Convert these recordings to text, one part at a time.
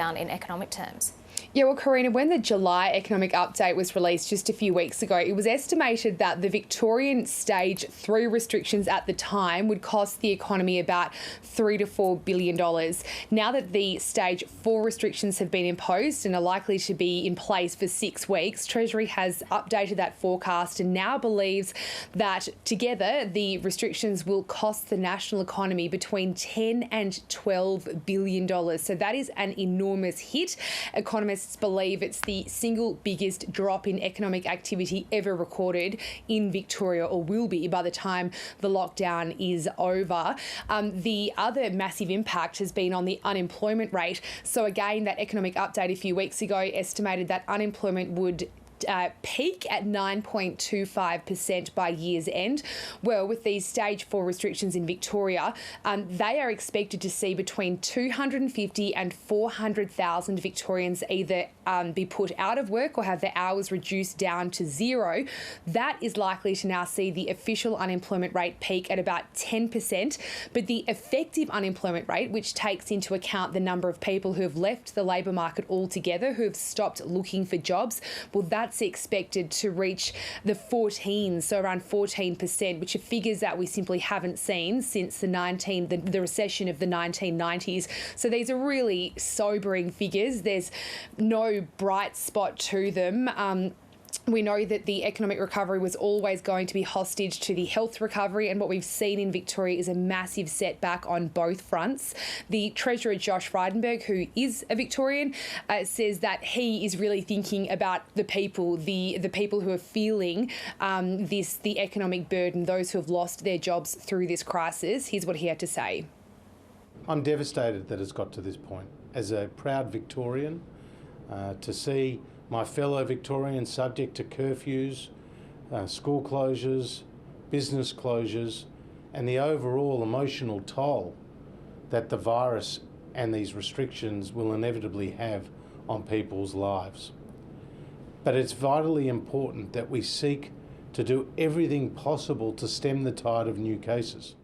down in economic terms. Yeah, well, Karina, when the July economic update was released just a few weeks ago, it was estimated that the Victorian stage 3 restrictions at the time would cost the economy about $3 to $4 billion. Now that the stage 4 restrictions have been imposed and are likely to be in place for 6 weeks, Treasury has updated that forecast and now believes that together the restrictions will cost the national economy between $10 and $12 billion. So that is an enormous hit. Economists believe it's the single biggest drop in economic activity ever recorded in Victoria, or will be by the time the lockdown is over. The other massive impact has been on the unemployment rate. So again, that economic update a few weeks ago estimated that unemployment would peak at 9.25% by year's end. Well, with these stage 4 restrictions in Victoria, they are expected to see between 250 and 400,000 Victorians either be put out of work or have their hours reduced down to zero. That is likely to now see the official unemployment rate peak at about 10%, but the effective unemployment rate, which takes into account the number of people who have left the labour market altogether, who have stopped looking for jobs, well, that's expected to reach the 14s, so around 14%, which are figures that we simply haven't seen since the recession of the 1990s. So these are really sobering figures. There's no bright spot to them. We know that the economic recovery was always going to be hostage to the health recovery, and what we've seen in Victoria is a massive setback on both fronts. The Treasurer, Josh Frydenberg, who is a Victorian, says that he is really thinking about the people, the people who are feeling the economic burden, those who have lost their jobs through this crisis. Here's what he had to say. I'm devastated that it's got to this point. As a proud Victorian, to see my fellow Victorians subject to curfews, school closures, business closures, and the overall emotional toll that the virus and these restrictions will inevitably have on people's lives. But it's vitally important that we seek to do everything possible to stem the tide of new cases.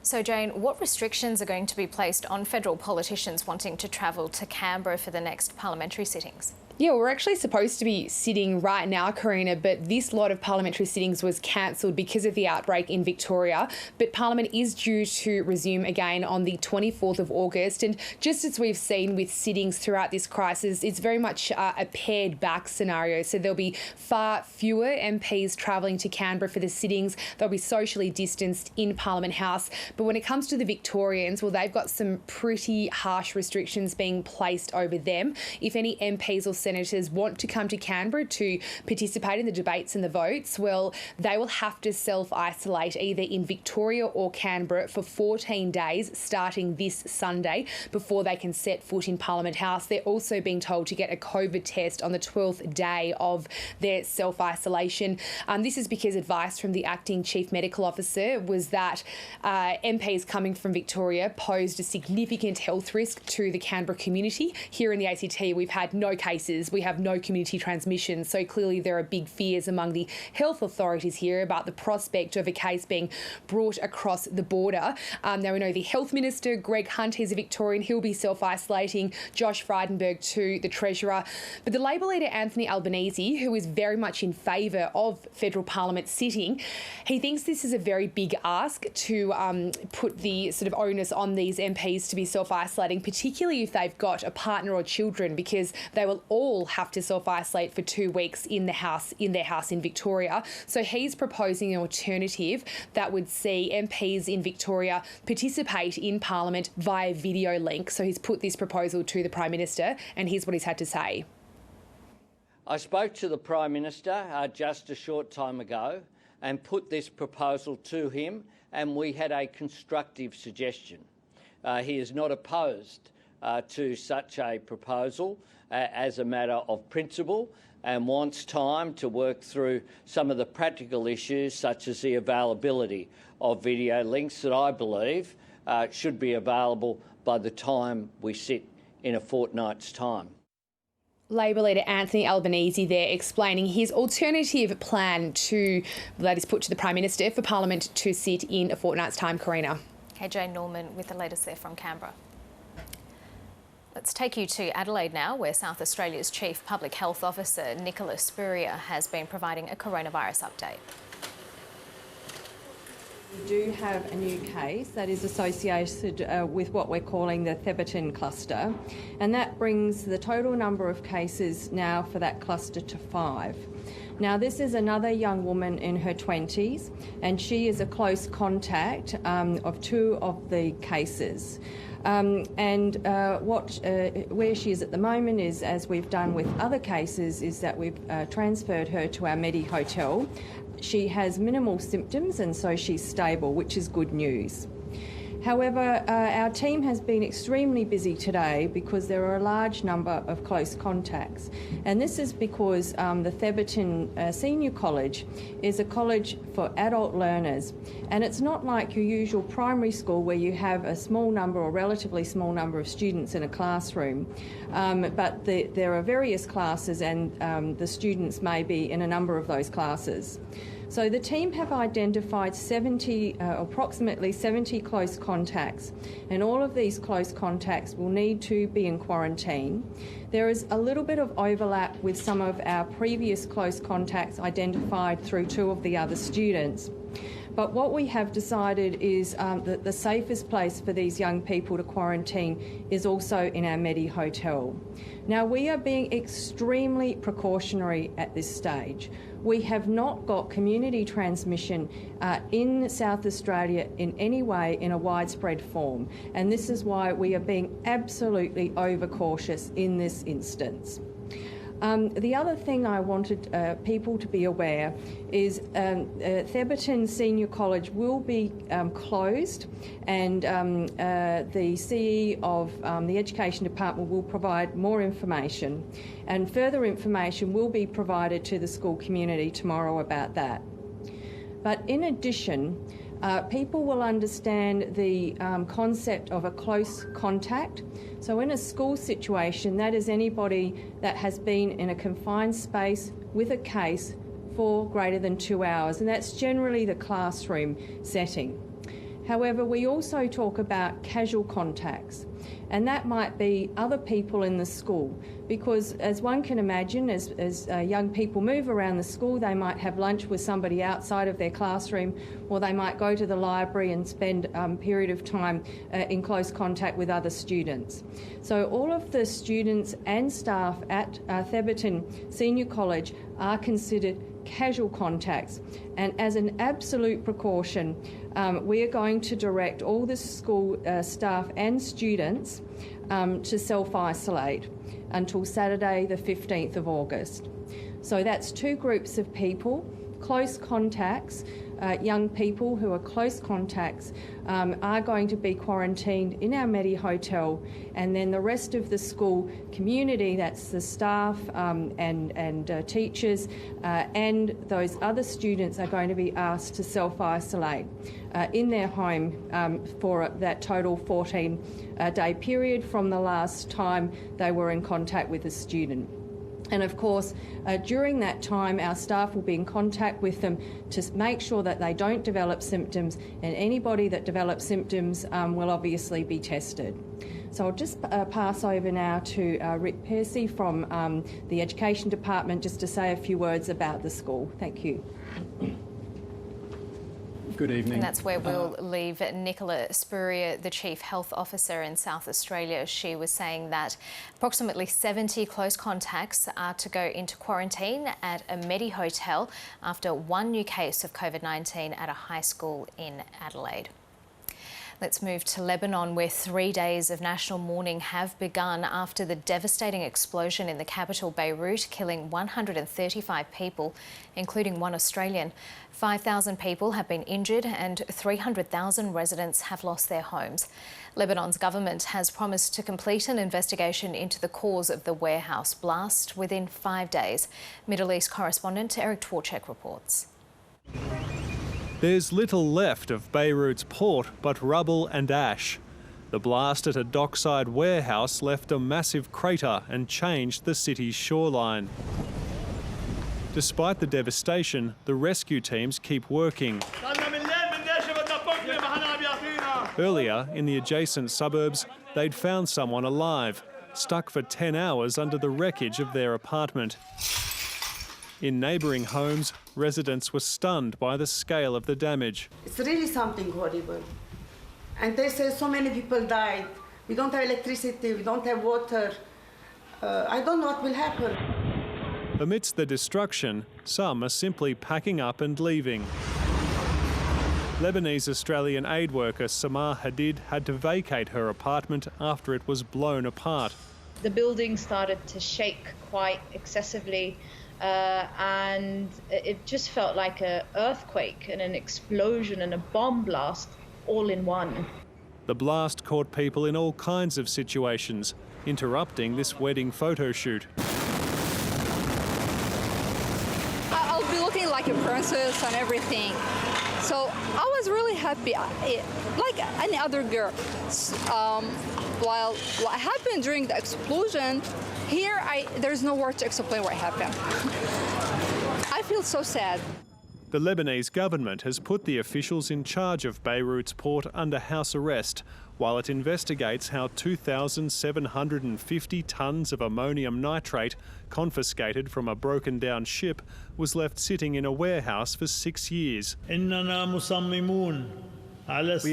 So, Jane, what restrictions are going to be placed on federal politicians wanting to travel to Canberra for the next parliamentary sittings? Yeah, we're actually supposed to be sitting right now, Karina, but this lot of parliamentary sittings was cancelled because of the outbreak in Victoria. But Parliament is due to resume again on the 24th of August. And just as we've seen with sittings throughout this crisis, it's very much a pared back scenario. So there'll be far fewer MPs travelling to Canberra for the sittings. They'll be socially distanced in Parliament House. But when it comes to the Victorians, well, they've got some pretty harsh restrictions being placed over them. If any MPs or senators want to come to Canberra to participate in the debates and the votes, well, they will have to self-isolate either in Victoria or Canberra for 14 days starting this Sunday before they can set foot in Parliament House. They're also being told to get a COVID test on the 12th day of their self-isolation. This is because advice from the acting Chief Medical Officer was that MPs coming from Victoria posed a significant health risk to the Canberra community. Here in the ACT, we've had no cases. We have no community transmission. So clearly there are big fears among the health authorities here about the prospect of a case being brought across the border. Now we know the Health Minister, Greg Hunt, is a Victorian. He'll be self-isolating. Josh Frydenberg too, the Treasurer. But the Labor leader, Anthony Albanese, who is very much in favour of federal parliament sitting, he thinks this is a very big ask to put the sort of onus on these MPs to be self-isolating, particularly if they've got a partner or children, because they will all have to self-isolate for 2 weeks in their house in Victoria. So he's proposing an alternative that would see MPs in Victoria participate in Parliament via video link. So he's put this proposal to the Prime Minister, and here's what he's had to say. I spoke to the Prime Minister just a short time ago and put this proposal to him, and we had a constructive suggestion. He is not opposed to such a proposal as a matter of principle, and wants time to work through some of the practical issues such as the availability of video links that I believe should be available by the time we sit in a fortnight's time. Labor leader Anthony Albanese there explaining his alternative plan that is put to the Prime Minister for Parliament to sit in a fortnight's time, Karina. Okay, Jane Norman with the latest there from Canberra. Let's take you to Adelaide now, where South Australia's Chief Public Health Officer, Nicola Spurrier, has been providing a coronavirus update. We do have a new case that is associated with what we're calling the Theberton cluster, and that brings the total number of cases now for that cluster to 5. Now, this is another young woman in her 20s, and she is a close contact of 2 of the cases. Where she is at the moment is, as we've done with other cases, is that we've transferred her to our Medi Hotel. She has minimal symptoms, and so she's stable, which is good news. However, our team has been extremely busy today because there are a large number of close contacts. And this is because the Theberton Senior College is a college for adult learners. And it's not like your usual primary school where you have a small number or relatively small number of students in a classroom. But there are various classes, and the students may be in a number of those classes. So the team have identified approximately 70 close contacts, and all of these close contacts will need to be in quarantine. There is a little bit of overlap with some of our previous close contacts identified through 2 of the other students. But what we have decided is that the safest place for these young people to quarantine is also in our Medi Hotel. Now, we are being extremely precautionary at this stage. We have not got community transmission in South Australia in any way in a widespread form, and this is why we are being absolutely overcautious in this instance. The other thing I wanted people to be aware is Theberton Senior College will be closed, and the CE of the Education Department will provide more information, and further information will be provided to the school community tomorrow about that. But in addition, people will understand the concept of a close contact. So in a school situation, that is anybody that has been in a confined space with a case for greater than 2 hours, and that's generally the classroom setting. However, we also talk about casual contacts, and that might be other people in the school, because as one can imagine, as young people move around the school, they might have lunch with somebody outside of their classroom, or they might go to the library and spend a period of time in close contact with other students. So all of the students and staff at Theberton Senior College are considered casual contacts, and as an absolute precaution, we are going to direct all the school staff and students to self-isolate until Saturday the 15th of August. So that's 2 groups of people, close contacts, young people who are close contacts are going to be quarantined in our Medi Hotel, and then the rest of the school community, that's the staff and teachers and those other students, are going to be asked to self-isolate in their home for that total 14-day period from the last time they were in contact with a student. And of course, during that time, our staff will be in contact with them to make sure that they don't develop symptoms, and anybody that develops symptoms will obviously be tested. So I'll just pass over now to Rick Pearcey from the Education Department just to say a few words about the school. Thank you. Good evening. And that's where we'll leave Nicola Spurrier, the Chief Health Officer in South Australia. She was saying that approximately 70 close contacts are to go into quarantine at a Medi Hotel after 1 new case of COVID-19 at a high school in Adelaide. Let's move to Lebanon, where 3 days of national mourning have begun after the devastating explosion in the capital, Beirut, killing 135 people, including 1 Australian. 5,000 people have been injured and 300,000 residents have lost their homes. Lebanon's government has promised to complete an investigation into the cause of the warehouse blast within 5 days. Middle East correspondent Eric Twarchek reports. There's little left of Beirut's port but rubble and ash. The blast at a dockside warehouse left a massive crater and changed the city's shoreline. Despite the devastation, the rescue teams keep working. Earlier, in the adjacent suburbs, they'd found someone alive. stuck for 10 hours under the wreckage of their apartment. In neighbouring homes, residents were stunned by the scale of the damage. It's really something horrible. And they say so many people died. We don't have electricity, we don't have water. I don't know what will happen. Amidst the destruction, some are simply packing up and leaving. Lebanese-Australian aid worker Samar Hadid had to vacate her apartment after it was blown apart. The building started to shake quite excessively and it just felt like an earthquake and an explosion and a bomb blast all in one. The blast caught people in all kinds of situations, interrupting this wedding photo shoot. I'll be looking like a princess and everything. So I was really happy, like any other girl. While what happened during the explosion, here there's no word to explain what happened. I feel so sad. The Lebanese government has put the officials in charge of Beirut's port under house arrest while it investigates how 2,750 tonnes of ammonium nitrate confiscated from a broken-down ship was left sitting in a warehouse for 6 years. We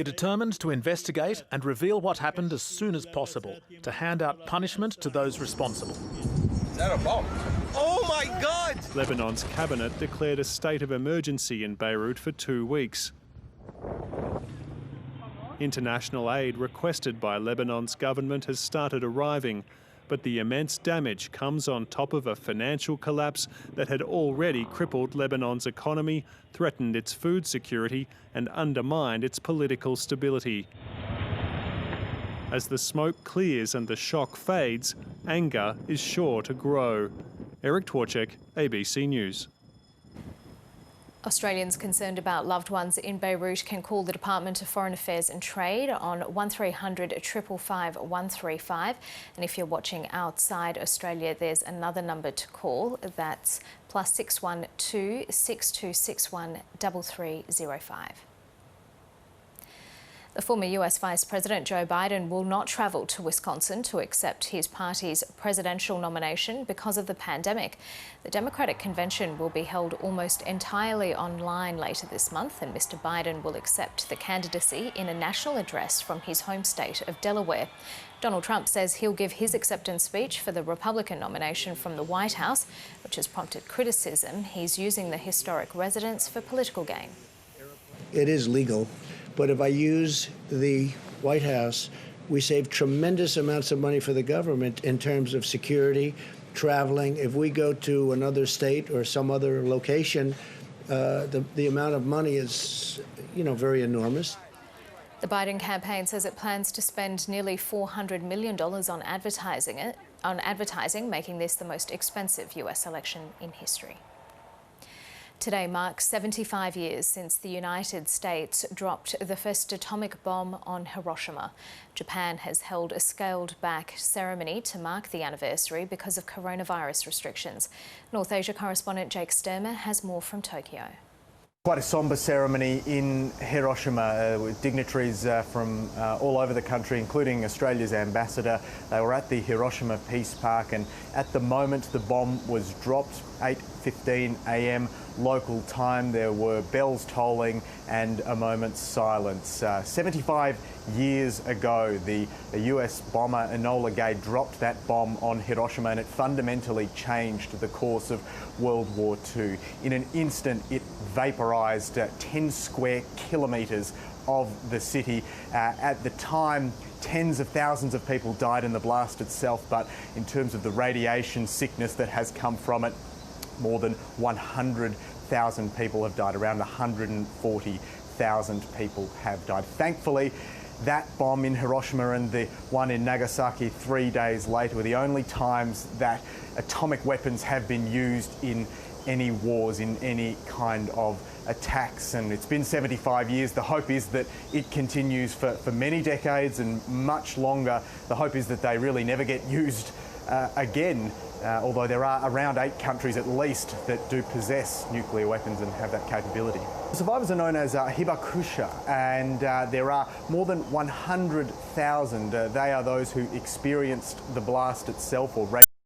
are determined to investigate and reveal what happened as soon as possible, to hand out punishment to those responsible. Is that a bomb? Oh my God! Lebanon's cabinet declared a state of emergency in Beirut for 2 weeks. International aid requested by Lebanon's government has started arriving, but the immense damage comes on top of a financial collapse that had already crippled Lebanon's economy, threatened its food security and undermined its political stability. As the smoke clears and the shock fades, anger is sure to grow. Eric Twarchek, ABC News. Australians concerned about loved ones in Beirut can call the Department of Foreign Affairs and Trade on 1300 555 135. And if you're watching outside Australia, there's another number to call. That's +612 6261 3305. The former US Vice President Joe Biden will not travel to Wisconsin to accept his party's presidential nomination because of the pandemic. The Democratic convention will be held almost entirely online later this month, and Mr. Biden will accept the candidacy in a national address from his home state of Delaware. Donald Trump says he'll give his acceptance speech for the Republican nomination from the White House, which has prompted criticism. He's using the historic residence for political gain. It is legal. But if I use the White House, we save tremendous amounts of money for the government in terms of security, traveling. If we go to another state or some other location, the amount of money is, very enormous. The Biden campaign says it plans to spend nearly $400 million on advertising, making this the most expensive US election in history. Today marks 75 years since the United States dropped the first atomic bomb on Hiroshima. Japan has held a scaled-back ceremony to mark the anniversary because of coronavirus restrictions. North Asia correspondent Jake Sturmer has more from Tokyo. Quite a sombre ceremony in Hiroshima with dignitaries from all over the country, including Australia's ambassador. They were at the Hiroshima Peace Park, and at the moment the bomb was dropped, 8:15 a.m. local time. There were bells tolling and a moment's silence. 75 years ago, the US bomber Enola Gay dropped that bomb on Hiroshima, and it fundamentally changed the course of World War II. In an instant, it vaporised 10 square kilometres of the city. At the time, tens of thousands of people died in the blast itself, but in terms of the radiation sickness that has come from it, more than 100,000 people have died. Around 140,000 people have died. Thankfully, that bomb in Hiroshima and the one in Nagasaki 3 days later were the only times that atomic weapons have been used in any wars, in any kind of attacks. And it's been 75 years. The hope is that it continues for many decades and much longer. The hope is that they really never get used again, although there are around 8 countries at least that do possess nuclear weapons and have that capability. The survivors are known as hibakusha, and there are more than 100,000. They are those who experienced the blast itself or